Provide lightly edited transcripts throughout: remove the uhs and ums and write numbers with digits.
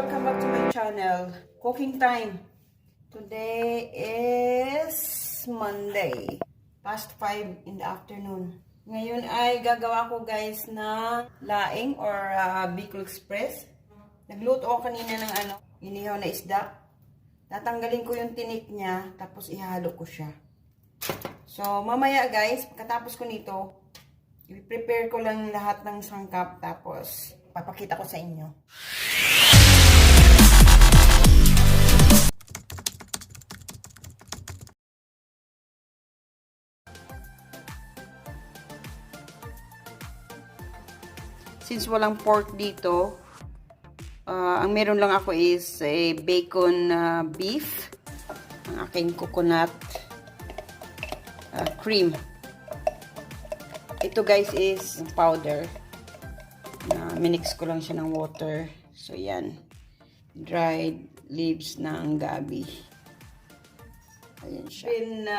welcome back to my channel. Cooking time. Today is Monday. Past 5 in the afternoon. Ngayon ay gagawa ko guys ng laing or Bicol Express. Nagluto ako kanina ng inihaw na isda. Tatanggalin ko yung tinik niya tapos ihalo ko siya. So mamaya guys, pagkatapos ko nito, i-prepare ko lang lahat ng sangkap tapos papakita ko sa inyo. Since walang pork dito, ang meron lang ako is a bacon beef, ang aking coconut cream. Ito guys is powder. Minix ko lang siya ng water. So yan, dried leaves ng gabi. Ayan siya. Been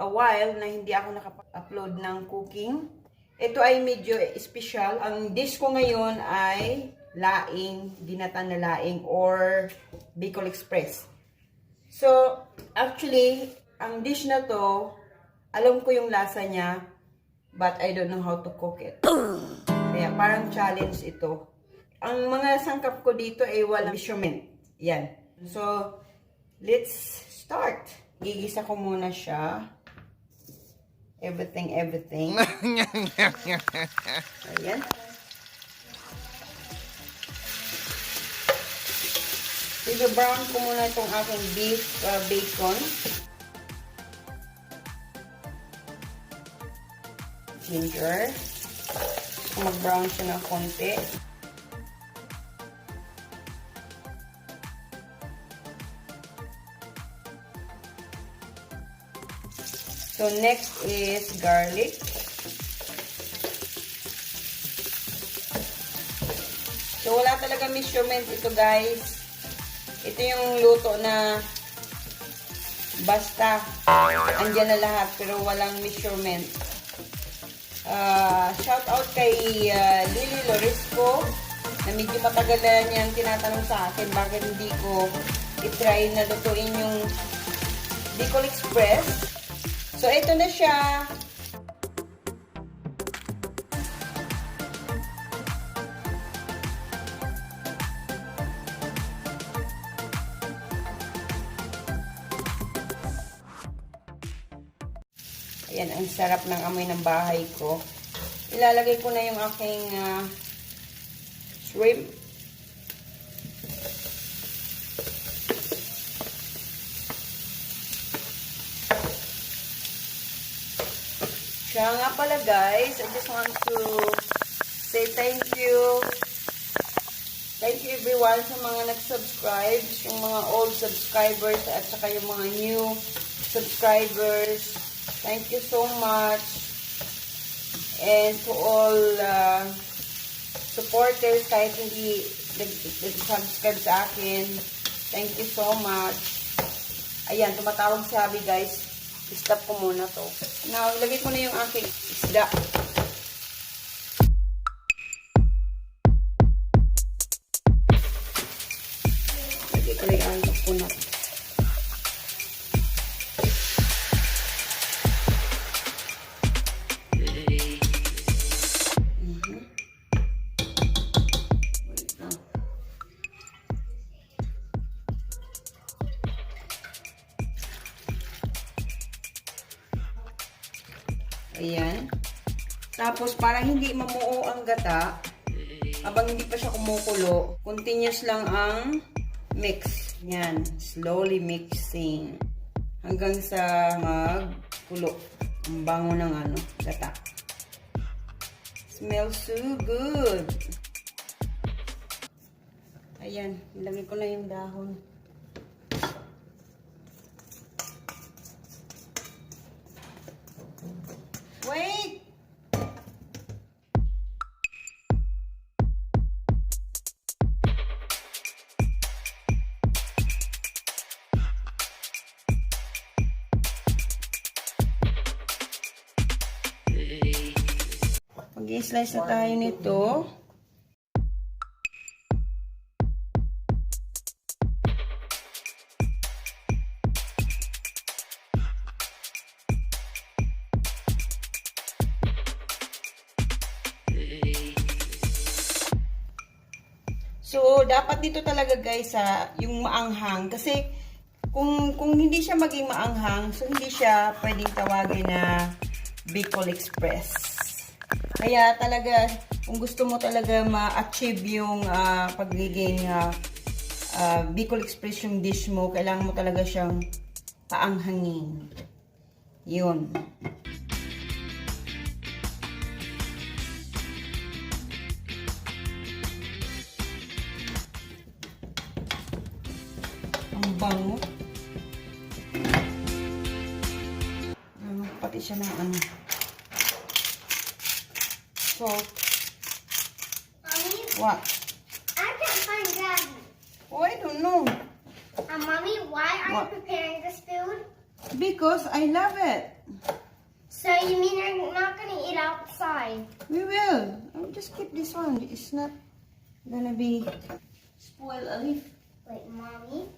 a while na hindi ako nakapag-upload ng cooking. Ito ay medyo special. Ang dish ko ngayon ay laing, ginatang na laing or Bicol Express. So, actually, ang dish na to, alam ko yung lasa niya, but I don't know how to cook it. Kaya parang challenge ito. Ang mga sangkap ko dito ay walang measurement. Yan. So, let's start. Gigisa ko muna siya. Everything. Ayan. I-brown ko muna itong aking beef bacon. Ginger. Mag-brown siya ng konti. So, next is garlic. So, wala talaga measurement ito, guys. Ito yung luto na basta andyan na lahat, pero walang measurement. Shout out kay Lily Lorisco, na medyo matagal na niyang tinatanong sa akin bakit hindi ko itry na lutuin yung Bicol Express. So, ito na siya. Ayan, ang sarap ng amoy ng bahay ko. Ilalagay ko na yung aking shrimp. Kaya nga pala guys, I just want to say thank you. Thank you everyone sa mga nag-subscribe, yung mga old subscribers at saka yung mga new subscribers. Thank you so much. And to all supporters kahit hindi nag-subscribe sa akin, thank you so much. Ayan, tumatawag sabi guys. I-stop ko muna to. Now, ilagay ko na yung aking isda. Ilagay ko na yung aking coconut. Ayan. Tapos, para hindi mamuo ang gata, habang hindi pa siya kumukulo, continuous lang ang mix. Yan. Slowly mixing. Hanggang sa magkulo. Ang bango ng gata. Smells so good. Ayan. Ilagay ko na yung dahon. Wait! Mag-i-slice na tayo nito. So, dapat dito talaga guys, yung maanghang. Kasi, kung hindi siya maging maanghang, so hindi siya pwedeng tawagin na Bicol Express. Kaya talaga, kung gusto mo talaga ma-achieve yung pagiging Bicol Express yung dish mo, kailangan mo talaga siyang paanghangin. Yun. Ang bango. Pati siya ng ano. Salt. Mommy? What? I can't find Daddy. Oh, I don't know. Mommy, why are What? you preparing this food? Because I love it. So you mean you're not gonna eat outside? We will. I'll just keep this one. It's not gonna be spoil a leaf. Wait, Mommy.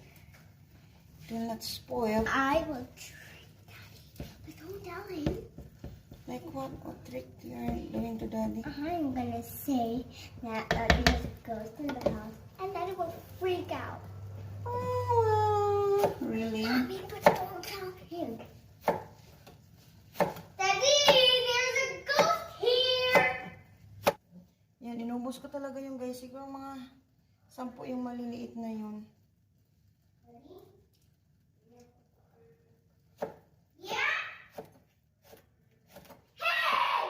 It will not spoil. I will trick Daddy. But don't tell him. Like what? What trick you're doing to Daddy? I'm gonna say that there's a ghost in the house, and Daddy will freak out. Oh, really? Mommy, but don't tell him. Daddy, there's a ghost here. Yan, inubos ko talaga yung guys. Siguro mga 10 yung maliliit na yun. Yeah. Hey,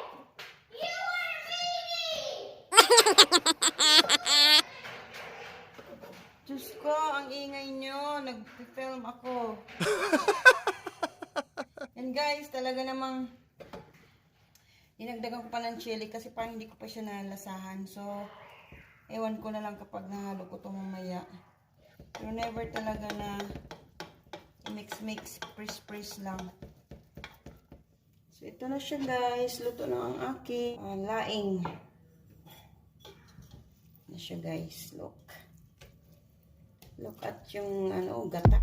you are meanie. Diyos ko, ang ingay nyo. Nag-film ako. And guys, talaga namang dinagdagan ko pa ng chili kasi parang hindi ko pa siya nalasahan. So, ewan ko na lang kapag nahalo ko ito mamaya. Pero never talaga na mix-mix, press-press lang. So, ito na siya guys. Luto na ang aking laing. Na siya guys. Look. Look at yung gata.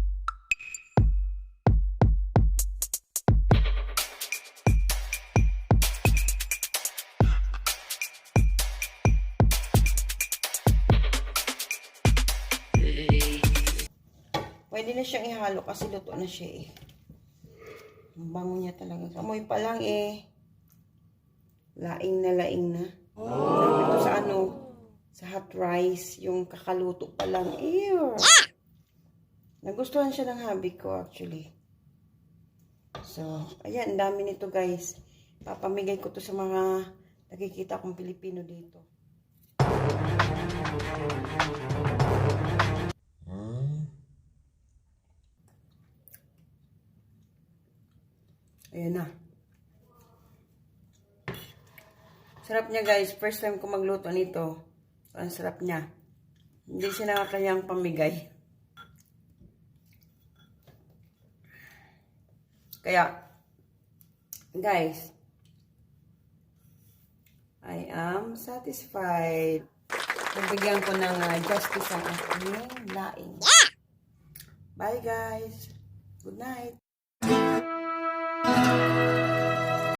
Pwede na siyang ihalo kasi luto na siya eh. Ang bango niya talaga. Amoy pa lang eh. Laing na. Sarap ito sa sa hot rice. Yung kakaluto pa lang. Ew! Nagustuhan siya ng hubby ko actually. So, ayan. Ang dami nito guys. Papamigay ko to sa mga nakikita kong Pilipino dito. Ayan na. Sarap niya guys. First time ko magluto nito. So, ang sarap niya. Hindi siya nakakayang pamigay. Kaya, guys, I am satisfied. Nabigyan ko ng justice ang aking laing. Bye guys. Good night.